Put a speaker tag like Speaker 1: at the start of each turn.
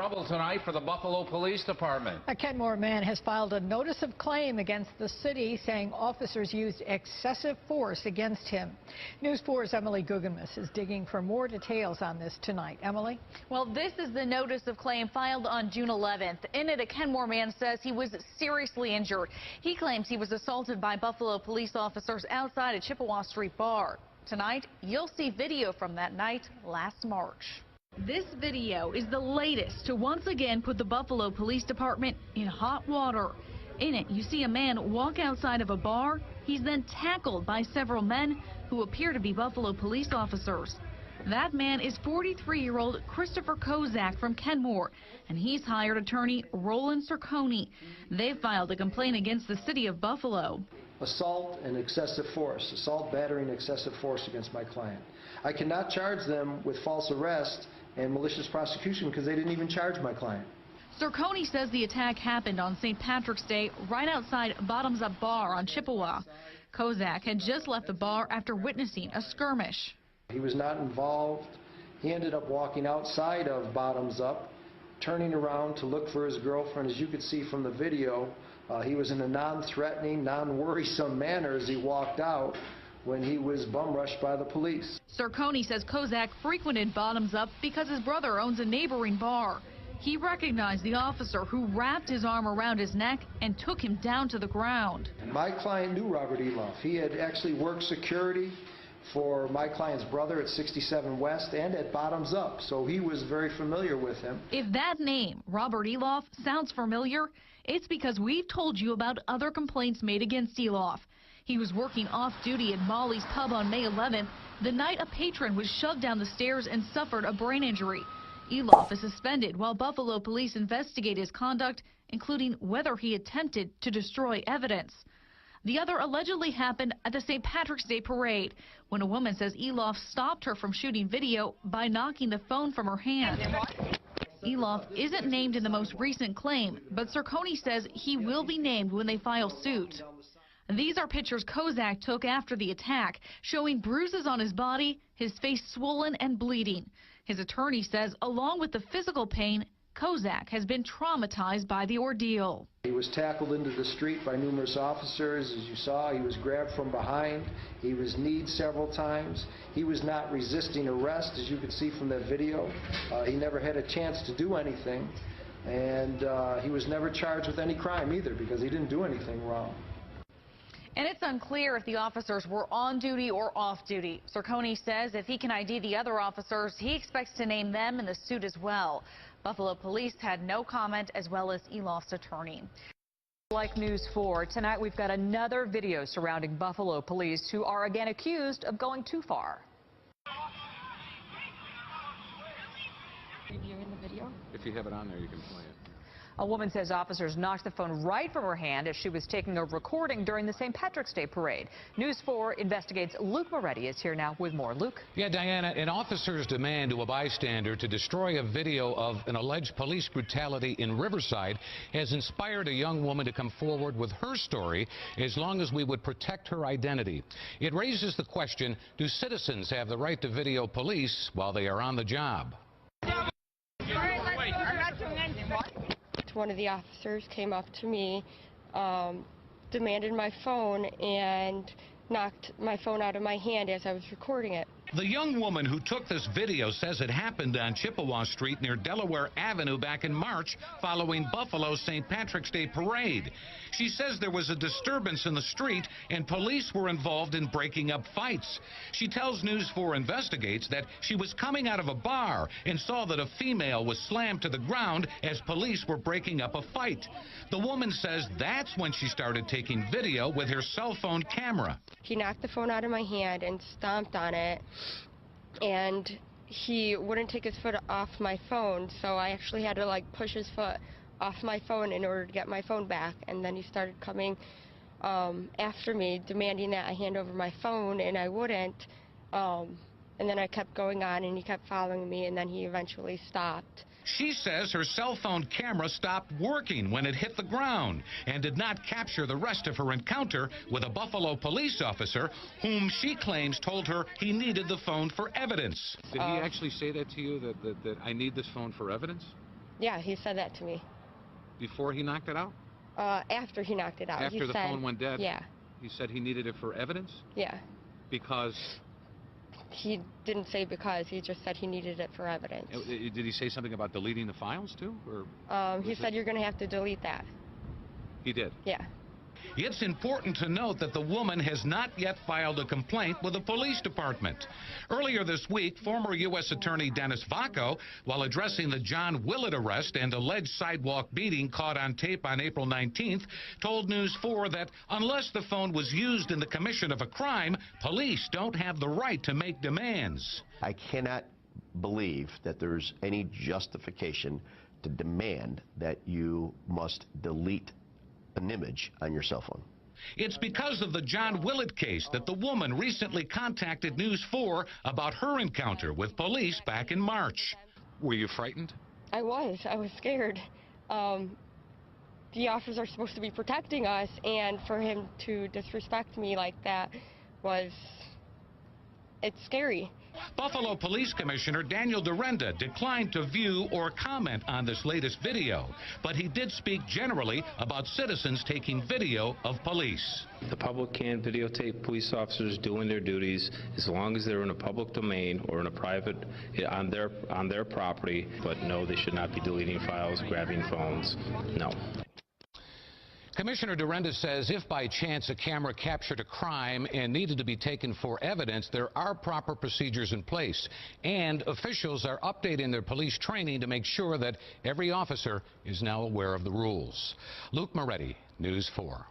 Speaker 1: trouble tonight for the Buffalo Police Department.
Speaker 2: A Kenmore man has filed a notice of claim against the city, saying officers used excessive force against him. News 4's Emily Guggenmus is digging for more details on this tonight. Emily?
Speaker 3: Well, this is the notice of claim filed on June 11th. In it, a Kenmore man says he was seriously injured. He claims he was assaulted by Buffalo police officers outside a Chippewa Street bar. Tonight, you'll see video from that night last March. This video is the latest to once again put the Buffalo Police Department in hot water. In it, you see a man walk outside of a bar. He's then tackled by several men who appear to be Buffalo police officers. That man is 43-year-old Christopher Kozak from Kenmore, and he's hired attorney Roland Cerconi. They've filed a complaint against the city of Buffalo.
Speaker 4: Assault and excessive force, assault, battery, and excessive force against my client. I cannot charge them with false arrest and malicious prosecution because they didn't even charge my client.
Speaker 3: Cerconi says the attack happened on St. Patrick's Day right outside Bottoms Up Bar on Chippewa. Kozak had just left the bar after witnessing a skirmish.
Speaker 4: He was not involved. He ended up walking outside of Bottoms Up, turning around to look for his girlfriend. As you could see from the video, he was in a non-threatening, non-worrisome manner as he walked out when he was bum-rushed by the police.
Speaker 3: Cerconi says Kozak frequented Bottoms Up because his brother owns a neighboring bar. He recognized the officer who wrapped his arm around his neck and took him down to the ground.
Speaker 4: My client knew Robert Eloff. He had actually worked security for my client's brother at 67 West and at Bottoms Up, so he was very familiar with him.
Speaker 3: If that name, Robert Eloff, sounds familiar, it's because we've told you about other complaints made against Eloff. He was working off-duty at Molly's Pub on May 11th, the night a patron was shoved down the stairs and suffered a brain injury. Eloff is suspended while Buffalo police investigate his conduct, including whether he attempted to destroy evidence. The other allegedly happened at the St. Patrick's Day parade, when a woman says Eloff stopped her from shooting video by knocking the phone from her hand. Eloff isn't named in the most recent claim, but Cerconi says he will be named when they file suit. These are pictures Kozak took after the attack, showing bruises on his body, his face swollen and bleeding. His attorney says, along with the physical pain, Kozak has been traumatized by the ordeal.
Speaker 4: He was tackled into the street by numerous officers. As you saw, he was grabbed from behind. He was kneed several times. He was not resisting arrest, as you could see from that video. He never had a chance to do anything, and he was never charged with any crime either because he didn't do anything wrong.
Speaker 3: And it's unclear if the officers were on duty or off duty. Cerconi says if he can ID the other officers, he expects to name them in the suit as well. Buffalo police had no comment, as well as Eloff's attorney.
Speaker 5: Like News 4, tonight we've got another video surrounding Buffalo police who are again accused of going too far.
Speaker 6: Reviewing the video?
Speaker 1: If you have it on there, you can play it.
Speaker 5: A woman says officers knocked the phone right from her hand as she was taking a recording during the St. Patrick's Day parade. News 4 investigates. Luke Moretti is here now with more. Luke?
Speaker 7: Yeah, Diana, an officer's demand to a bystander to destroy a video of an alleged police brutality in Riverside has inspired a young woman to come forward with her story as long as we would protect her identity. It raises the question, do citizens have the right to video police while they are on the job?
Speaker 6: One of the officers came up to me, demanded my phone, and knocked my phone out of my hand as I was recording it.
Speaker 7: The young woman who took this video says it happened on Chippewa Street near Delaware Avenue back in March following Buffalo's St. Patrick's Day parade. She says there was a disturbance in the street and police were involved in breaking up fights. She tells News 4 investigates that she was coming out of a bar and saw that a female was slammed to the ground as police were breaking up a fight. The woman says that's when she started taking video with her cell phone camera.
Speaker 6: He knocked the phone out of my hand and stomped on it, and he wouldn't take his foot off my phone, so I actually had to push his foot off my phone in order to get my phone back. And then he started coming after me, demanding that I hand over my phone, and I wouldn't. And then I kept going on, and he kept following me, and then he eventually stopped.
Speaker 7: She says her cell phone camera stopped working when it hit the ground and did not capture the rest of her encounter with a Buffalo police officer whom she claims told her he needed the phone for evidence.
Speaker 1: Did he actually say that to you, that I need this phone for evidence?
Speaker 6: Yeah, he said that to me.
Speaker 1: Before he knocked it out?
Speaker 6: After he knocked it out.
Speaker 1: After
Speaker 6: he
Speaker 1: the
Speaker 6: said,
Speaker 1: phone went dead?
Speaker 6: Yeah.
Speaker 1: He said he needed it for evidence?
Speaker 6: Yeah.
Speaker 1: Because?
Speaker 6: He didn't say because, he just said he needed it for evidence.
Speaker 1: Did he say something about deleting the files too? Or
Speaker 6: He said you're going to have to delete that.
Speaker 1: he did?
Speaker 6: Yeah.
Speaker 7: It's important to note that the woman has not yet filed a complaint with the police department. Earlier this week, former U.S. Attorney Dennis Vacco, while addressing the John Willett arrest and alleged sidewalk beating caught on tape on April 19th, told News 4 that unless the phone was used in the commission of a crime, police don't have the right to make demands.
Speaker 8: I cannot believe that there's any justification to demand that you must delete an image on your cell phone.
Speaker 7: It's because of the John Willett case that the woman recently contacted News 4 about her encounter with police back in March.
Speaker 1: Were you frightened?
Speaker 6: I was scared. The officers are supposed to be protecting us, and for him to disrespect me like that it's scary.
Speaker 7: Buffalo Police Commissioner Daniel Dorenda declined to view or comment on this latest video, but he did speak generally about citizens taking video of police.
Speaker 9: The public can videotape police officers doing their duties as long as they're in a public domain or in a private, on their property, but no, they should not be deleting files, grabbing phones, no.
Speaker 7: Commissioner Dorenda says if by chance a camera captured a crime and needed to be taken for evidence, there are proper procedures in place, and officials are updating their police training to make sure that every officer is now aware of the rules. Luke Moretti, News 4.